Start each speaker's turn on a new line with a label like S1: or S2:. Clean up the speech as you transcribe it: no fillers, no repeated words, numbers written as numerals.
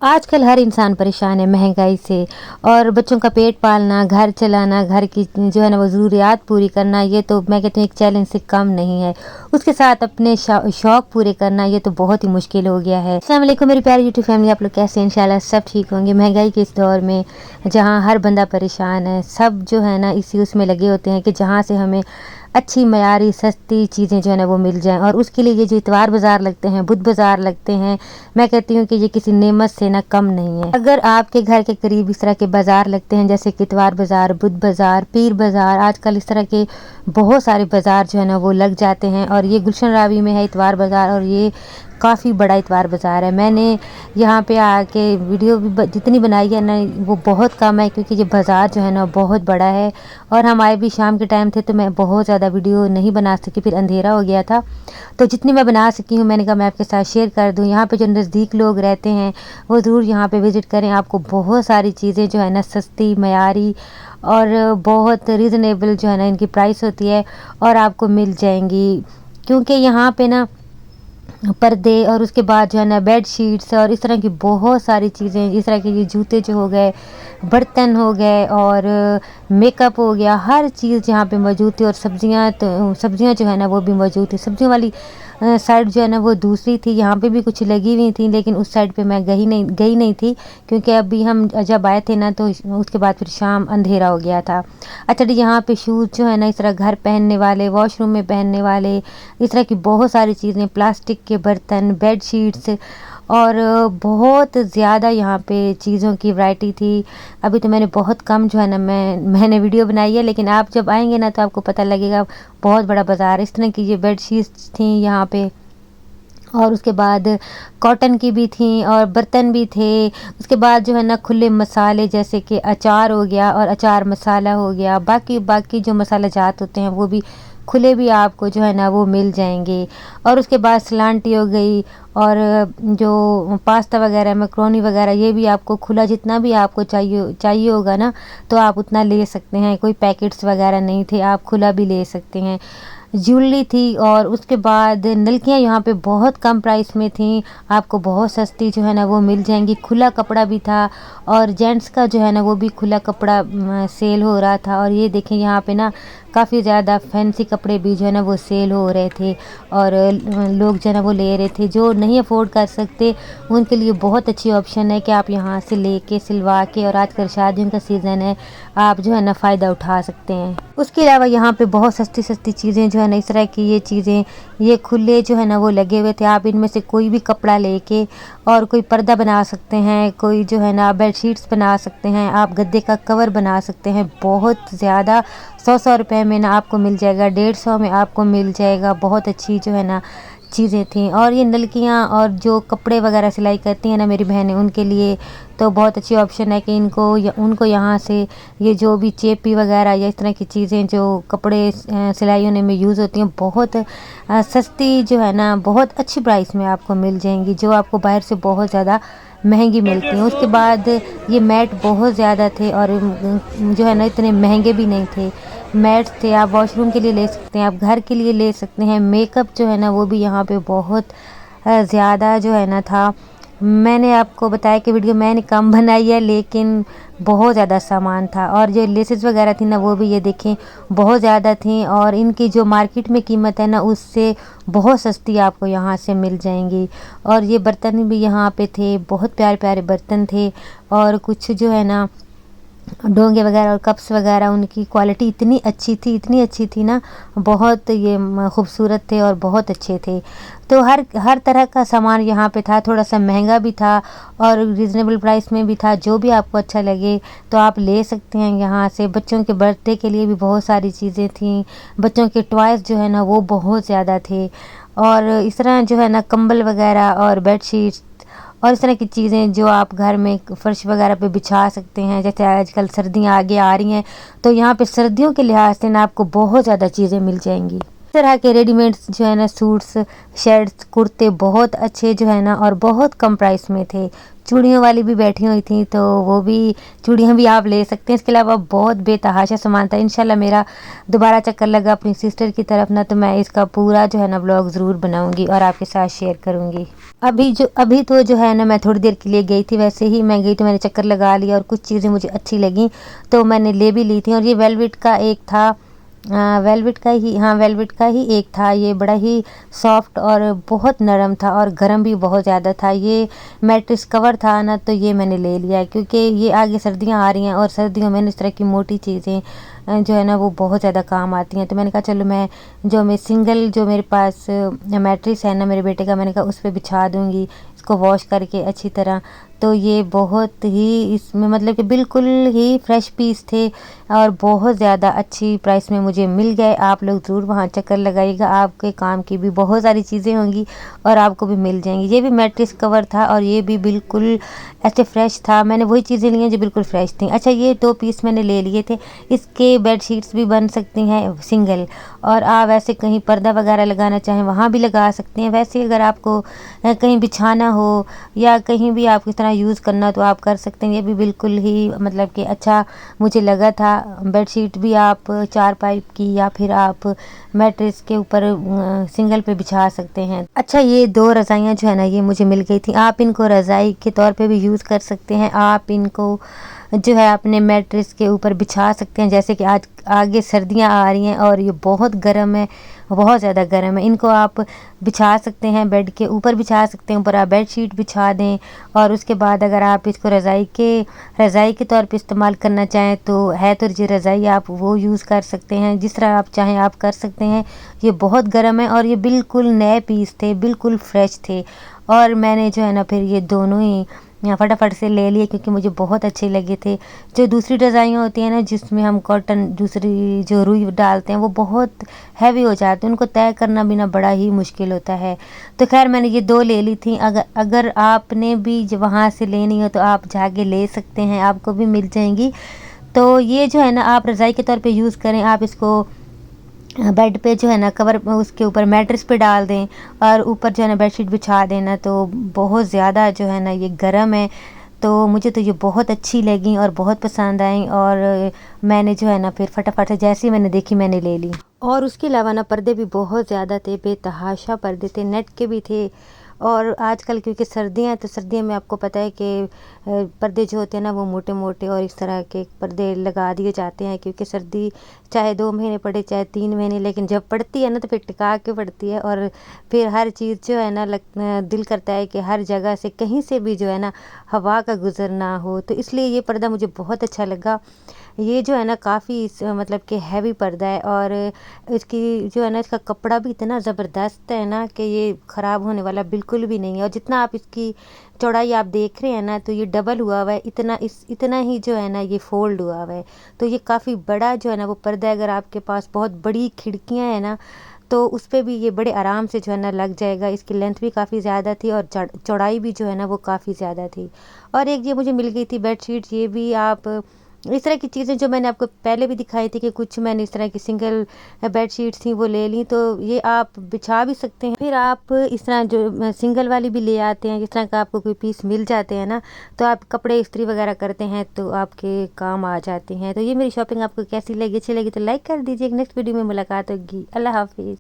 S1: आजकल हर इंसान परेशान है महंगाई से। और बच्चों का पेट पालना, घर चलाना, घर की जो है ना वो ज़रूरियात पूरी करना, ये तो मैं कहती हूँ एक चैलेंज से कम नहीं है। उसके साथ अपने शौक़ पूरे करना, ये तो बहुत ही मुश्किल हो गया है। अस्सलाम वालेकुम मेरी प्यारी यूट्यूब फैमिली, आप लोग कैसे हैं? इंशाल्लाह सब ठीक होंगे। महंगाई के इस दौर में जहाँ हर बंदा परेशान है, सब जो है ना इसी उसमें लगे होते हैं कि जहाँ से हमें अच्छी मयारी सस्ती चीज़ें जो है ना वो मिल जाएँ। और उसके लिए ये जो इतवार बाज़ार लगते हैं, बुध बाज़ार लगते हैं, मैं कहती हूँ कि ये किसी नेमत से ना कम नहीं है। अगर आपके घर के करीब इस तरह के बाज़ार लगते हैं, जैसे कि इतवार बाज़ार, बुध बाज़ार, पीर बाज़ार, आजकल इस तरह के बहुत सारे बाज़ार जो है ना वो लग जाते हैं। और ये गुलशन रावी में है इतवार बाज़ार, और ये काफ़ी बड़ा इतवार बाज़ार है। मैंने यहाँ पे आके वीडियो भी जितनी बनाई है ना वो बहुत कम है, क्योंकि ये बाज़ार जो है ना बहुत बड़ा है। और हम आए भी शाम के टाइम थे, तो मैं बहुत ज़्यादा वीडियो नहीं बना सकी, फिर अंधेरा हो गया था। तो जितनी मैं बना सकी हूँ मैंने कहा मैं आपके साथ शेयर कर दूँ। यहाँ पे जो नज़दीक लोग रहते हैं वो ज़रूर यहाँ पे विज़िट करें। आपको बहुत सारी चीज़ें जो है ना सस्ती, मयारी और बहुत रीज़नेबल जो है ना इनकी प्राइस होती है, और आपको मिल जाएंगी। क्योंकि यहाँ पे ना पर्दे और उसके बाद जो है ना बेड शीट्स और इस तरह की बहुत सारी चीज़ें, इस तरह के ये जूते जो हो गए, बर्तन हो गए और मेकअप हो गया, हर चीज़ यहाँ पे मौजूद थी। और सब्जियाँ जो है ना वो भी मौजूद थी। सब्जियों वाली साइड जो है ना वो दूसरी थी, यहाँ पे भी कुछ लगी हुई थी, लेकिन उस साइड पे मैं गई नहीं थी, क्योंकि अभी हम जब आए थे ना तो उसके बाद फिर शाम अंधेरा हो गया था। अच्छा, तो यहाँ पे शूज़ जो है ना इस तरह घर पहनने वाले, वॉशरूम में पहनने वाले, इस तरह की बहुत सारी चीज़ें, प्लास्टिक के बर्तन, बेड शीट्स और बहुत ज़्यादा यहाँ पे चीज़ों की वैरायटी थी। अभी तो मैंने बहुत कम जो है ना मैंने वीडियो बनाई है, लेकिन आप जब आएंगे ना तो आपको पता लगेगा बहुत बड़ा बाज़ार। इस तरह की ये बेड शीट्स थी यहाँ पे, और उसके बाद कॉटन की भी थी और बर्तन भी थे। उसके बाद जो है ना खुले मसाले, जैसे कि अचार हो गया और अचार मसाला हो गया, बाकी जो मसाला जात होते हैं वो भी खुले भी आपको जो है ना वो मिल जाएंगे। और उसके बाद सलांटी हो गई, और जो पास्ता वगैरह, मैक्रोनी वगैरह, ये भी आपको खुला जितना भी आपको चाहिए होगा ना तो आप उतना ले सकते हैं। कोई पैकेट्स वगैरह नहीं थे, आप खुला भी ले सकते हैं। ज्वेलरी थी, और उसके बाद नलकियाँ यहाँ पे बहुत कम प्राइस में थी, आपको बहुत सस्ती जो है ना वो मिल जाएंगी। खुला कपड़ा भी था, और जेंट्स का जो है ना वो भी खुला कपड़ा सेल हो रहा था। और ये देखें यहाँ पे ना काफ़ी ज़्यादा फैंसी कपड़े भी जो है ना वो सेल हो रहे थे, और लोग जो है ना वो ले रहे थे। जो नहीं अफोर्ड कर सकते उनके लिए बहुत अच्छी ऑप्शन है कि आप यहाँ से लेके सिलवा के, और आजकल शादियों का सीज़न है, आप जो है ना फ़ायदा उठा सकते हैं। उसके अलावा यहाँ पे बहुत सस्ती सस्ती चीज़ें जो है ना इस तरह की ये चीज़ें, ये खुले जो है ना वो लगे हुए थे। आप इनमें से कोई भी कपड़ा लेके और कोई पर्दा बना सकते हैं, कोई जो है ना बेडशीट्स बना सकते हैं, आप गद्दे का कवर बना सकते हैं। बहुत ज़्यादा 100 रुपए में ना आपको मिल जाएगा, 150 में आपको मिल जाएगा। बहुत अच्छी जो है ना चीज़ें थी। और ये नलकियाँ और जो कपड़े वगैरह सिलाई करती हैं ना मेरी बहनें, उनके लिए तो बहुत अच्छी ऑप्शन है कि उनको यहाँ से ये जो भी चेपी वगैरह या इस तरह की चीज़ें जो कपड़े सिलाई होने में यूज़ होती हैं, बहुत सस्ती जो है ना बहुत अच्छी प्राइस में आपको मिल जाएंगी, जो आपको बाहर से बहुत ज़्यादा महंगी मिलती हैं। उसके बाद ये मैट बहुत ज़्यादा थे, और जो है ना इतने महंगे भी नहीं थे। मैट्स थे, आप वॉशरूम के लिए ले सकते हैं, आप घर के लिए ले सकते हैं। मेकअप जो है ना वो भी यहाँ पे बहुत ज़्यादा जो है ना था। मैंने आपको बताया कि वीडियो मैंने कम बनाई है, लेकिन बहुत ज़्यादा सामान था। और जो लेसेस वगैरह थी ना वो भी ये देखें बहुत ज़्यादा थी, और इनकी जो मार्केट में कीमत है ना उससे बहुत सस्ती आपको यहाँ से मिल जाएंगी। और ये बर्तन भी यहाँ पे थे, बहुत प्यारे प्यारे बर्तन थे, और कुछ जो है ना डोंगे वगैरह और कप्स वगैरह, उनकी क्वालिटी इतनी अच्छी थी ना, बहुत ये खूबसूरत थे और बहुत अच्छे थे। तो हर तरह का सामान यहाँ पे था, थोड़ा सा महंगा भी था और रीज़नेबल प्राइस में भी था। जो भी आपको अच्छा लगे तो आप ले सकते हैं यहाँ से। बच्चों के बर्थडे के लिए भी बहुत सारी चीज़ें थी, बच्चों के टॉयज़ जो है ना वो बहुत ज़्यादा थे। और इस तरह जो है ना कंबल वगैरह और बेडशीट्स और इस तरह की चीज़ें जो आप घर में फ़र्श वगैरह पे बिछा सकते हैं। जैसे आजकल सर्दियाँ आगे आ रही हैं, तो यहाँ पे सर्दियों के लिहाज से ना आपको बहुत ज़्यादा चीज़ें मिल जाएंगी। इस तरह के रेडीमेड्स जो है ना सूट्स, शर्ट्स, कुर्ते बहुत अच्छे जो है ना और बहुत कम प्राइस में थे। चूड़ियों वाली भी बैठी हुई थी, तो वो भी चूड़ियाँ भी आप ले सकते हैं। इसके अलावा बहुत बेतहाशा सामान था। इंशाल्लाह मेरा दोबारा चक्कर लगा अपनी सिस्टर की तरफ ना, तो मैं इसका पूरा जो है ना व्लॉग ज़रूर बनाऊंगी और आपके साथ शेयर करूंगी। अभी तो जो है ना मैं थोड़ी देर के लिए गई थी, वैसे ही मैं गई तो मैंने चक्कर लगा लिया और कुछ चीज़ें मुझे अच्छी लगी तो मैंने ले भी ली थी। और ये वेलवेट का एक था, वेलवेट का ही एक था। ये बड़ा ही सॉफ्ट और बहुत नरम था और गर्म भी बहुत ज़्यादा था। ये मैट्रेस कवर था ना, तो ये मैंने ले लिया क्योंकि ये आगे सर्दियाँ आ रही हैं और सर्दियों में इस तरह की मोटी चीज़ें जो है ना वो बहुत ज़्यादा काम आती हैं। तो मैंने कहा चलो मैं सिंगल जो मेरे पास मैट्रेस है ना मेरे बेटे का, मैंने कहा उस पर बिछा दूँगी इसको वॉश करके अच्छी तरह। तो ये बहुत ही इसमें मतलब कि बिल्कुल ही फ्रेश पीस थे और बहुत ज़्यादा अच्छी प्राइस में मुझे मिल गए। आप लोग ज़रूर वहाँ चक्कर लगाइएगा, आपके काम की भी बहुत सारी चीज़ें होंगी और आपको भी मिल जाएंगी। ये भी मैट्रेस कवर था और ये भी बिल्कुल ऐसे फ्रेश था। मैंने वही चीज़ें ली हैं जो बिल्कुल फ्रेश थी। अच्छा, ये 2 पीस मैंने ले लिए थे। इसके बेड शीट्स भी बन सकती हैं सिंगल, और आप वैसे कहीं पर्दा वगैरह लगाना चाहें वहाँ भी लगा सकते हैं। वैसे अगर आपको कहीं बिछाना हो या कहीं भी आप इस तरह यूज़ करना तो आप कर सकते हैं। ये भी बिल्कुल ही मतलब कि अच्छा मुझे लगा था। बेडशीट भी आप चारपाई की या फिर आप मैट्रेस के ऊपर सिंगल पे बिछा सकते हैं। अच्छा, ये 2 रज़ाइयाँ जो है ना ये मुझे मिल गई थी। आप इनको रज़ाई के तौर पे भी यूज़ कर सकते हैं। आप इनको जो है अपने मैट्रेस के ऊपर बिछा सकते हैं। जैसे कि आज आगे सर्दियां आ रही हैं और ये बहुत गर्म है, बहुत ज़्यादा गर्म है। इनको आप बिछा सकते हैं, बेड के ऊपर बिछा सकते हैं, ऊपर आप बेड शीट बिछा दें। और उसके बाद अगर आप इसको रज़ाई के तौर पे इस्तेमाल करना चाहें तो है तो ये रज़ाई आप वो यूज़ कर सकते हैं। जिस तरह आप चाहें आप कर सकते हैं। ये बहुत गर्म है और ये बिल्कुल नए पीस थे, बिल्कुल फ्रेश थे। और मैंने जो है ना फिर ये दोनों ही फटाफट से ले लिए क्योंकि मुझे बहुत अच्छे लगे थे। जो दूसरी रज़ाइयाँ होती हैं ना जिसमें हम कॉटन दूसरी जो रुई डालते हैं वो बहुत हैवी हो जाते हैं, उनको तय करना भी ना बड़ा ही मुश्किल होता है। तो खैर मैंने ये 2 ले ली थी। अगर आपने भी वहाँ से लेनी हो तो आप जाके ले सकते हैं, आपको भी मिल जाएंगी। तो ये जो है ना आप रज़ाई के तौर पे यूज़ करें। आप इसको बेड पे जो है ना कवर उसके ऊपर मैट्रेस पे डाल दें और ऊपर जो है ना बेडशीट बिछा देना। तो बहुत ज़्यादा जो है ना ये गर्म है, तो मुझे तो ये बहुत अच्छी लगी और बहुत पसंद आई। और मैंने जो है ना फिर फटाफट से जैसे ही मैंने देखी मैंने ले ली। और उसके अलावा ना पर्दे भी बहुत ज़्यादा थे, बेतहाशा पर्दे थे, नेट के भी थे। और आजकल क्योंकि सर्दियाँ हैं तो सर्दियों में आपको पता है कि पर्दे जो होते हैं ना वो मोटे मोटे और इस तरह के पर्दे लगा दिए जाते हैं। क्योंकि सर्दी चाहे 2 महीने पड़े चाहे 3 महीने, लेकिन जब पड़ती है ना तो फिर टिका के पड़ती है। और फिर हर चीज़ जो है ना दिल करता है कि हर जगह से कहीं से भी जो है ना हवा का गुजर ना हो। तो इसलिए ये पर्दा मुझे बहुत अच्छा लगा। ये जो है ना काफ़ी मतलब कि हैवी पर्दा है और इसकी जो है ना इसका कपड़ा भी इतना ज़बरदस्त है ना कि ये ख़राब होने वाला बिल्कुल भी नहीं है। और जितना आप इसकी चौड़ाई आप देख रहे हैं ना तो ये डबल हुआ हुआ है, इतना ही जो है ना ये फोल्ड हुआ हुआ है। तो ये काफ़ी बड़ा जो है ना वो पर्दा है। अगर आपके पास बहुत बड़ी खिड़कियाँ हैं ना तो उस पे भी ये बड़े आराम से जो है ना लग जाएगा। इसकी लेंथ भी काफ़ी ज़्यादा थी और चौड़ाई भी जो है ना वो काफ़ी ज़्यादा थी। और एक ये मुझे मिल गई थी बेडशीट। ये भी आप इस तरह की चीज़ें जो मैंने आपको पहले भी दिखाई थी कि कुछ मैंने इस तरह की सिंगल बेडशीट्स थी वो ले ली, तो ये आप बिछा भी सकते हैं। फिर आप इस तरह जो सिंगल वाली भी ले आते हैं, जिस तरह का आपको कोई पीस मिल जाते हैं ना तो आप कपड़े इस्त्री वगैरह करते हैं तो आपके काम आ जाते हैं। तो ये मेरी शॉपिंग आपको कैसी लगी, अच्छी लगी तो लाइक कर दीजिए। नेक्स्ट वीडियो में मुलाकात होगी। अल्लाह हाफिज़।